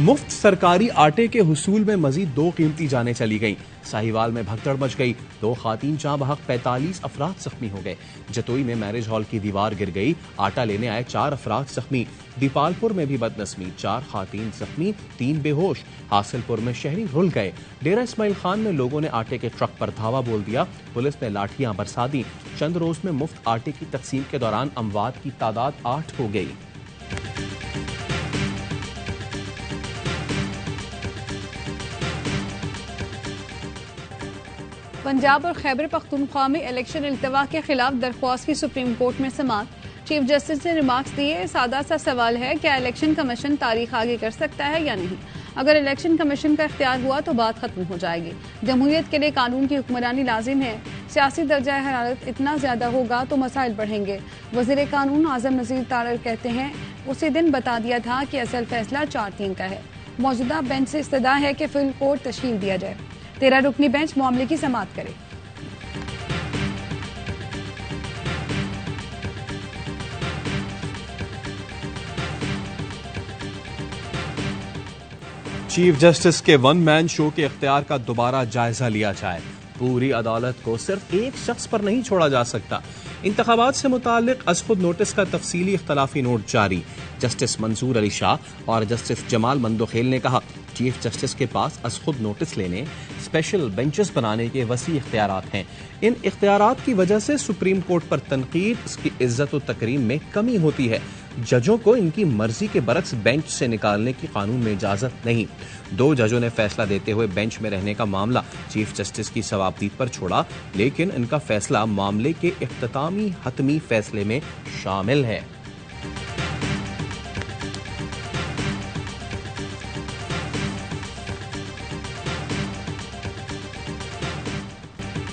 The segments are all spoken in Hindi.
मुफ्त सरकारी आटे के हुसूल में मजीद 2 कीमती जानें चली गईं। साहिवाल में भगदड़ मच गई, 2 खातीन जहां बहक 45 अफराद जख्मी हो गए। जतोई में मैरिज हॉल की दीवार गिर गई, आटा लेने आए 4 अफराद जख्मी। दीपालपुर में भी बदनस्मी, 4 खातीन जख्मी, 3 बेहोश। हासिलपुर में शहरी रुल गए। डेरा इस्माइल खान में लोगों ने आटे के ट्रक पर धावा बोल दिया, पुलिस ने लाठियां बरसा दी। चंद रोज में मुफ्त आटे की तकसीम के दौरान अमवात की तादाद 8 हो गई। पंजाब और खैबर पख्तूनख्वा में इलेक्शन इल्तवा के खिलाफ दरख्वास्त की सुप्रीम कोर्ट में समाअत। चीफ जस्टिस ने रिमार्क्स दिए, सादा सा सवाल है, क्या इलेक्शन कमीशन तारीख आगे कर सकता है या नहीं। अगर इलेक्शन कमीशन का इख्तियार हुआ तो बात खत्म हो जाएगी। जमहूरियत के लिए कानून की हुक्मरानी लाजिम है। सियासी दर्जा हरारत इतना ज्यादा होगा तो मसाइल बढ़ेंगे। वजीर कानून आजम नजीर तारर कहते हैं, उसी दिन बता दिया था कि असल फैसला 4-3 का है। मौजूदा बेंच से इस्तदा है कि फुल कोर्ट तश्कील दिया जाए। 13 रुकनी बेंच मामले की समाअत करे। चीफ जस्टिस के 1 मैन शो के इख्तियार का दोबारा जायजा लिया जाए। पूरी अदालत को सिर्फ एक शख्स पर नहीं छोड़ा जा सकता। इंतखाबात से मुताल्लिक अज खुद नोटिस का तफसीली इख्तलाफी नोट जारी। जस्टिस मंसूर अली शाह और जस्टिस जमाल मंदोखेल ने कहा, चीफ जस्टिस के पास अज खुद नोटिस लेने, स्पेशल बेंचेस बनाने के वसी इख्तियारात हैं। इन इख्तियारात की वजह से सुप्रीम कोर्ट पर तनकीद, उसकी इज्जत और तकरीम में कमी होती है। जजों को इनकी मर्जी के बरक्स बेंच से निकालने की कानून में इजाजत नहीं। 2 जजों ने फैसला देते हुए बेंच में रहने का मामला चीफ जस्टिस की सवाबदीद पर छोड़ा, लेकिन इनका फैसला मामले के इख्तितामी हतमी फैसले में शामिल है।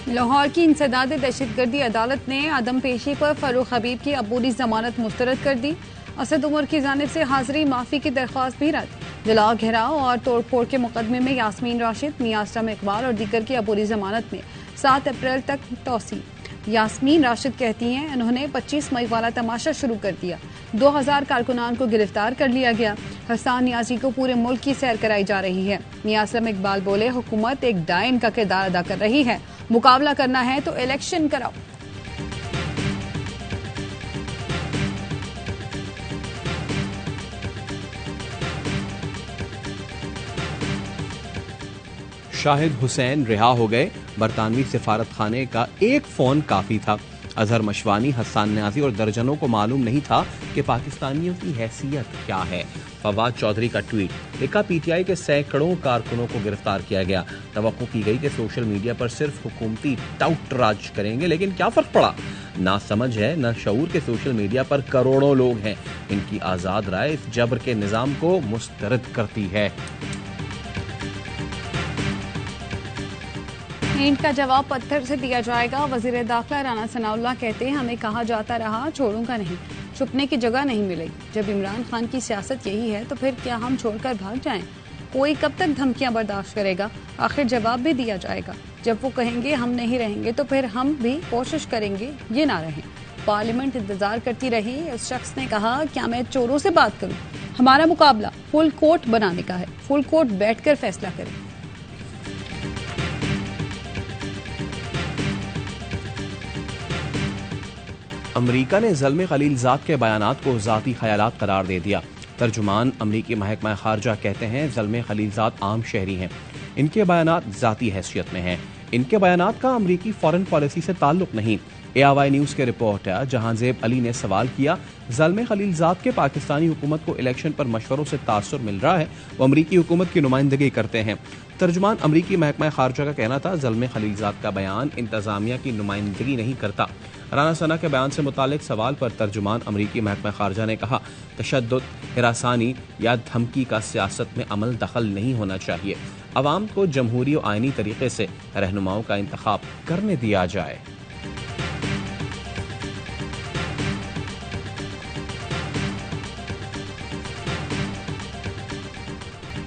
लाहौर की इंसदाद दहशतगर्दी अदालत ने आदम पेशी पर फरूख हबीब की अबूरी जमानत मुस्तरद कर दी। असद उमर की जानिब से हाजिरी माफी की दरख्वास्त भी रद्द। जलाओ, घेराव और तोड़फोड़ के मुकदमे में यास्मीन राशिद, मियां असलम इकबाल और दीगर की अबूरी जमानत में 7 अप्रैल तक तौसी। यास्मीन राशिद कहती हैं, उन्होंने 25 मई वाला तमाशा शुरू कर दिया। 2000 कारकुनान को गिरफ्तार कर लिया गया। हसन नियाजी को पूरे मुल्क की सैर कराई जा रही है। मियां असलम इकबाल बोले, हुकूमत एक डायन का किरदार अदा कर रही है। मुकाबला करना है तो इलेक्शन कराओ। शाहिद हुसैन रिहा हो गए। बरतानवी सिफारत खाने का एक फोन काफी था। अजहर मशवानी, हसन नियाजी और दर्जनों को मालूम नहीं था कि पाकिस्तानियों की हैसियत क्या है। फवाद चौधरी का ट्वीट लिखा, पीटीआई के सैकड़ों कारकुनों को गिरफ्तार किया गया। तवक्को की गई कि सोशल मीडिया पर सिर्फ हुकूमती टाउट राज करेंगे, लेकिन क्या फर्क पड़ा। ना समझ है न शऊर के सोशल मीडिया पर करोड़ों लोग हैं। इनकी आजाद राय इस जबर के निजाम को मुस्तरद करती है। ईंट का जवाब पत्थर से दिया जाएगा। वजीर दाखिला राना सनाउल्लाह कहते हैं, हमें कहा जाता रहा छोड़ूंगा नहीं, छुपने की जगह नहीं मिलेगी। जब इमरान खान की सियासत यही है तो फिर क्या हम छोड़कर भाग जाएं? कोई कब तक धमकियां बर्दाश्त करेगा? आखिर जवाब भी दिया जाएगा। जब वो कहेंगे हम नहीं रहेंगे तो फिर हम भी कोशिश करेंगे ये ना रहें। पार्लियामेंट इंतजार करती रही। उस शख्स ने कहा, क्या मैं चोरों से बात करूं? हमारा मुकाबला फुल कोर्ट बनाने का है। फुल कोर्ट बैठकर फैसला करें। अमरीका ने ज़ल्मे खलीलजाद के बयानात को ज़ाती ख्यालात करार दे दिया। तर्जुमान अमरीकी महकमा खारजा कहते हैं, ज़ल्मे खलीलजाद आम शहरी हैं, इनके बयानात ज़ाती हैसियत में हैं। इनके बयानात का अमरीकी फॉरेन पॉलिसी से ताल्लुक नहीं। ARY न्यूज़ के रिपोर्टर जहांजेब अली ने सवाल किया, ज़ल्मे खलीलजाद के पाकिस्तानी हुकूमत को इलेक्शन पर मशवरों से तासुर मिल रहा है, वो अमरीकी हुकूमत की नुमाइंदगी करते हैं। तर्जुमान अमरीकी महकमा खारजा का कहना था, ज़ल्मे खलीलजाद का बयान इंतजामिया की नुमाइंदगी नहीं करता। राना सना के बयान से मुतालिक सवाल पर तर्जुमान अमरीकी महकमा खारजा ने कहा, तशद्दुद, हिरासानी या धमकी का सियासत में अमल दखल नहीं होना चाहिए। अवाम को जमहूरी और आइनी तरीके से रहनुमाओं का इंतखाब करने दिया जाए।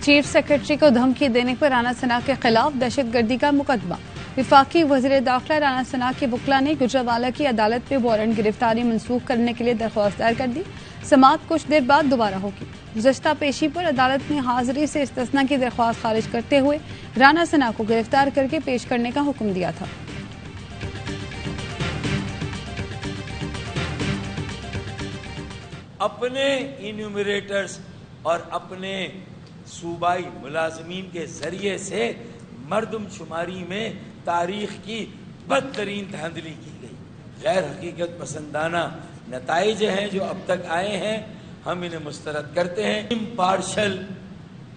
चीफ सेक्रेटरी को धमकी देने पर राना सना के खिलाफ दहशतगर्दी का मुकदमा। विफाकी वज़ीर दाखिला राना सना के वकला ने गुजरांवाला की अदालत में वारंट गिरफ्तारी मंसूख करने के लिए दरख्वास्त दायर कर दी। समाअत कुछ देर बाद दोबारा होगी। गुज़श्ता पेशी पर अदालत ने हाजिरी से इस्तिस्ना की दरख्वास्त खारिज करते हुए राना सना को गिरफ्तार करके पेश करने का हुक्म दिया था। अपने इन्यूमरेटर्स और अपने सूबाई मुलाजमीन के जरिए से मर्दमशुमारी में तारीख की बदतरीन धांधली की गई। गैर हकीकत पसंदाना नताइज हैं जो अब तक आए हैं, हम इन्हें मुस्तरद करते हैं। इम्पार्शल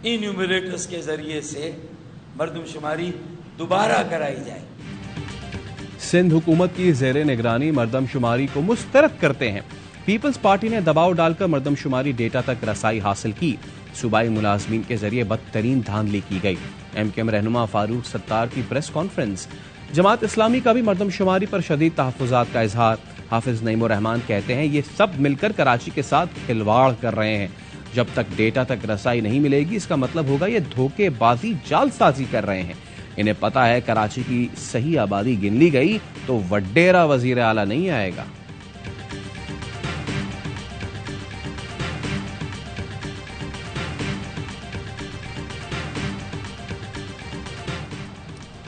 इन्यूमरेटर्स के जरिए से मर्दमशुमारी दोबारा कराई जाए। सिंध हुकूमत की ज़ेरे निगरानी मर्दमशुमारी को मुस्तरद करते हैं। पीपल्स पार्टी ने दबाव डालकर मर्दमशुमारी डेटा तक रसाई हासिल की। सूबाई मुलाजमीन के जरिए बदतरीन धांधली की गई। MKM रहनुमा फारूक सत्तार की प्रेस कॉन्फ्रेंस। जमात इस्लामी का भी मर्दमशुमारी पर शदीद तहफ़्फ़ुज़ात का इजहार। हाफिज नईमुर रहमान कहते हैं ये सब मिलकर कराची के साथ खिलवाड़ कर रहे हैं। जब तक डेटा तक रसाई नहीं मिलेगी इसका मतलब होगा ये धोखेबाजी जालसाजी कर रहे हैं। इन्हें पता है कराची की सही आबादी गिन ली गई तो वडेरा वजीर आला नहीं आएगा।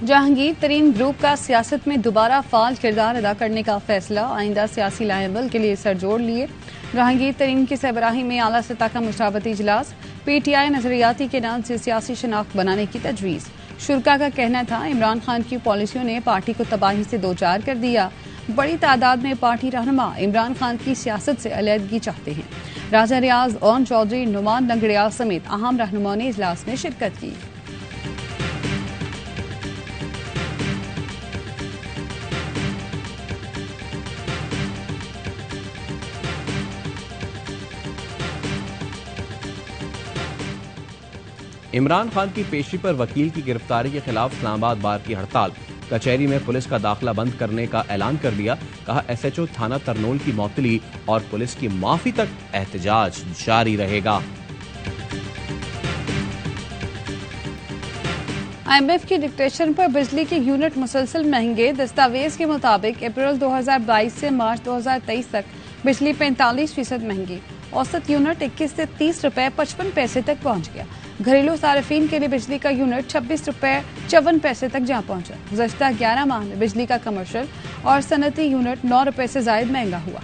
जहांगीर तरीन ग्रुप का सियासत में दोबारा फाल किरदार अदा करने का फैसला। आइंदा सियासी लाएबल के लिए सर जोड़ लिए। जहांगीर तरीन की सरबराही में आला सतह का मुशावरती इजलास। PTI नजरियाती के नाम से सियासी शनाख्त बनाने की तजवीज़। शुरका का कहना था इमरान खान की पॉलिसियों ने पार्टी को तबाही से दो चार कर दिया। बड़ी तादाद में पार्टी रहनुमा इमरान खान की सियासत से अलहदगी चाहते हैं। राजा रियाज, ओन चौधरी, नुमान लंगड़िया समेत अहम रहनुमाओं ने इजलास में शिरकत की। इमरान खान की पेशी पर वकील की गिरफ्तारी के खिलाफ इस्लामाबाद बार की हड़ताल। कचहरी में पुलिस का दाखिला बंद करने का ऐलान कर दिया। कहा SHO थाना तरनोल की मौतली और पुलिस की माफी तक एहतजाज जारी रहेगा। IMF की डिक्टेशन पर बिजली के यूनिट मुसलसल महंगे। दस्तावेज के मुताबिक अप्रैल 2022 से मार्च 2023 तक बिजली 45% महंगी। औसत यूनिट 21 से 30 रुपए 55 पैसे तक पहुंच गया। घरेलू सार्फिन के लिए बिजली का यूनिट 26 रुपए 54 पैसे तक जा पहुंचा। गुज़श्ता 11 माह में बिजली का कमर्शियल और सनती यूनिट 9 रुपए से जायद महंगा हुआ।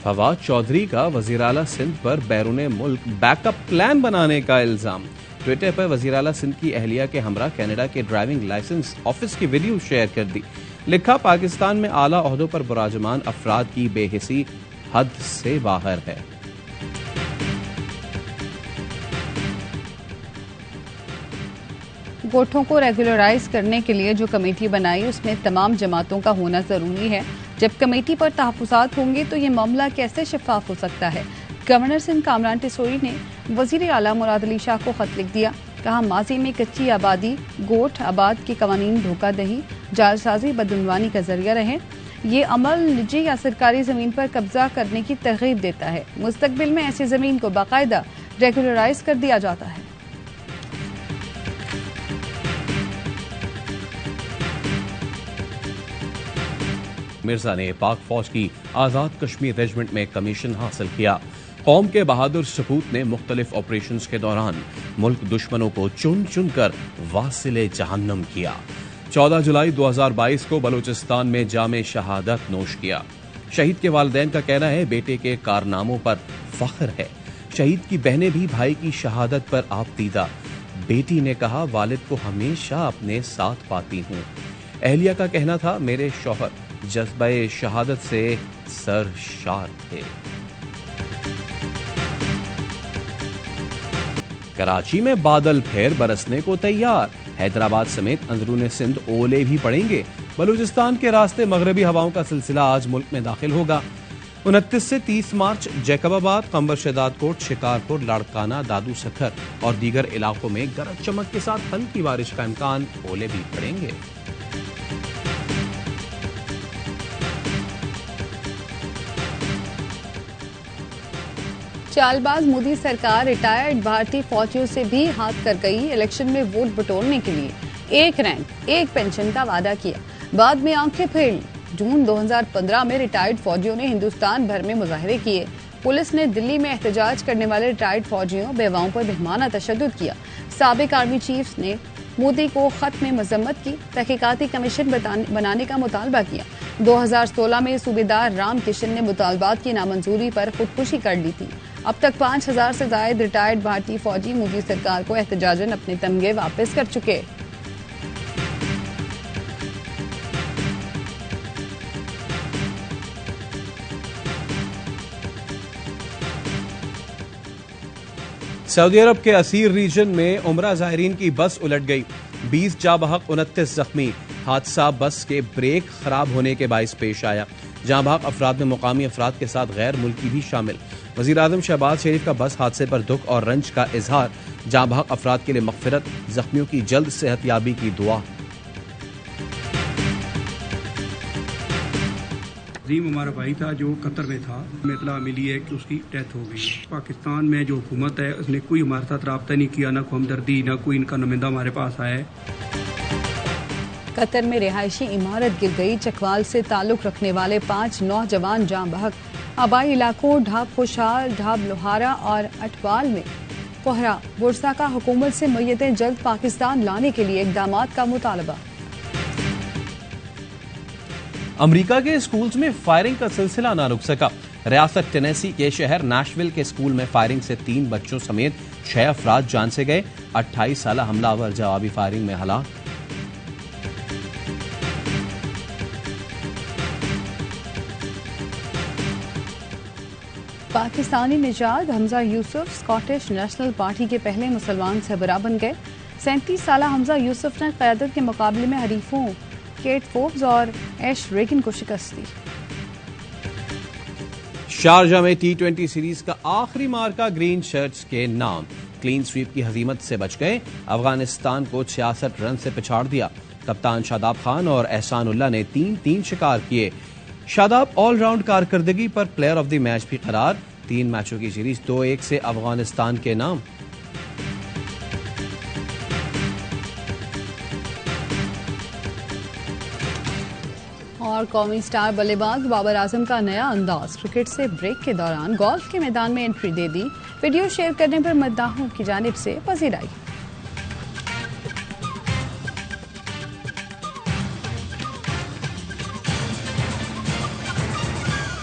फवाद चौधरी का वज़ीर आला सिंध पर बैरूने मुल्क बैकअप प्लान बनाने का इल्जाम। ट्विटर पर वज़ीर आला सिंध की अहलिया के हमरा कनाडा के ड्राइविंग लाइसेंस ऑफिस की वीडियो शेयर कर दी। लिखा पाकिस्तान में आला ओहदों पर बुराजमान अफराद की बेहिसी हद से बाहर है। गोठों को रेगुलराइज करने के लिए जो कमेटी बनाई उसमें तमाम जमातों का होना जरूरी है। जब कमेटी पर तहफ़्फ़ुज़ात होंगे तो ये मामला कैसे शफाफ हो सकता है। गवर्नर सिंध कामरान टिसोरी ने वज़ीर आला मुराद अली शाह को खत लिख दिया। कहा माजी में कच्ची आबादी गोठ आबाद के कवानीन धोखादही जालसाजी बदउनवानी का जरिया रहे। ये अमल निजी या सरकारी जमीन पर कब्जा करने की तरगीब देता है। मुस्तकबिल में ऐसी जमीन को बाकायदा रेगुलराइज कर दिया जाता है। मिर्जा ने पाक फौज की आजाद कश्मीर रेजिमेंट में कमीशन हासिल किया। कौम के बहादुर सपूत ने मुख्तलिफ ऑपरेशंस के दौरान मुल्क दुश्मनों को चुन चुन कर वासिले जहन्नम किया। 14 जुलाई 2022 को बलूचिस्तान में जामे शहादत नोश किया। शहीद के वालिदैन का कहना है बेटे के कारनामों पर फख्र है। शहीद की बहनें भी भाई की शहादत पर आपतीदा। बेटी ने कहा वालिद को हमेशा अपने साथ पाती हूँ। अहलिया का कहना था मेरे शौहर जज्बे शहादत से सरशार थे। कराची में बादल फिर बरसने को तैयार। हैदराबाद समेत अंदरूनी सिंध ओले भी पड़ेंगे। बलूचिस्तान के रास्ते मगरबी हवाओं का सिलसिला आज मुल्क में दाखिल होगा। 29 से 30 मार्च जैकबाबाद, कंबर शहदाद कोट, शिकारपुर, लाड़काना, दादू सखर और दीगर इलाकों में गरज चमक के साथ हल्की बारिश का इम्कान। ओले भी पड़ेंगे। चालबाज मोदी सरकार रिटायर्ड भारतीय फौजियों से भी हाथ कर गई। इलेक्शन में वोट बटोरने के लिए एक रैंक एक पेंशन का वादा किया, बाद में आंखें फेर ली। जून 2015 में रिटायर्ड फौजियों ने हिंदुस्तान भर में मुजाहरे किए। पुलिस ने दिल्ली में एहतजाज करने वाले रिटायर्ड फौजियों बेवाओं पर बेहमाना तशद्दुद किया। साबिक आर्मी चीफ ने मोदी को खत में मजम्मत की, तहकीकाती कमीशन बनाने का मुतालबा किया। 2016 में सूबेदार राम किशन ने मुतालबात की नामंजूरी पर खुदकुशी कर ली थी। अब तक 5000 से ज्यादा रिटायर्ड भारतीय फौजी मोदी सरकार को एहतजाजन अपने तमगे वापस कर चुके। सऊदी अरब के असीर रीजन में उमरा ज़ायरीन की बस उलट गई, 20 जाँ बहक 29 जख्मी। हादसा बस के ब्रेक खराब होने के बाइस पेश आया। जाँ बहक अफराद में मुकामी अफराद के साथ गैर मुल्की भी शामिल। वज़ीर आज़म शहबाज शरीफ का बस हादसे पर दुख और रंज का इजहार। जाँ बहक अफराद के लिए मग़फ़िरत, जख्मियों की जल्द सेहतयाबी की दुआ। अजीम हमारा भाई था जो कतर में था, हमें इत्तला मिली है कि उसकी डेथ हो गई। पाकिस्तान में जो हुकूमत है उसने कोई हमारे साथ रब्ता नहीं किया, ना कोई हमदर्दी, ना कोई इनका नुमाइंदा हमारे पास आया है। कतर में रिहायशी इमारत गिर गई, चकवाल से ताल्लुक रखने वाले 5 नौजवान जाँ बहक। आबाई इलाकों ढाब खुशहाल, ढाब लोहारा और अटवाल में कोहरा। बुरसा का हुकूमत से मैयतें जल्द पाकिस्तान लाने के लिए इकदामात का मुतालबा। अमेरिका के स्कूल्स में फायरिंग का सिलसिला ना रुक सका। रियासत टेनेसी के शहर नैशविल के स्कूल में फायरिंग से 3 बच्चों समेत 6 अफराद जान से गए। 28 साल हमलावर जवाबी फायरिंग में हलाक। पाकिस्तानी निजात Hamza Yusuf Scottish national party के पहले मुसलमान सरबराह बन गए। 37 साल हमजा यूसुफ ने क़यादत के मुकाबले में हरीफों केट फोर्ब्स और एश रेगन को शिकस्त दी। शारजा में T20 सीरीज का आखिरी मार्का ग्रीन शर्ट्स के नाम। क्लीन स्वीप की हजीमत से बच गए, अफगानिस्तान को 66 रन से पिछाड़ दिया। कप्तान शादाब खान और एहसानुल्लाह ने 3-3 शिकार किए। शादाब ऑलराउंड कारकर्दगी पर प्लेयर ऑफ द मैच भी करार। 3 मैचों की सीरीज 2-1 से अफगानिस्तान के नाम। और कौमी स्टार बल्लेबाज बाबर आजम का नया अंदाज। क्रिकेट से ब्रेक के दौरान गोल्फ के मैदान में एंट्री दे दी। वीडियो शेयर करने पर मद्दाहों की जानिब से पजीराई।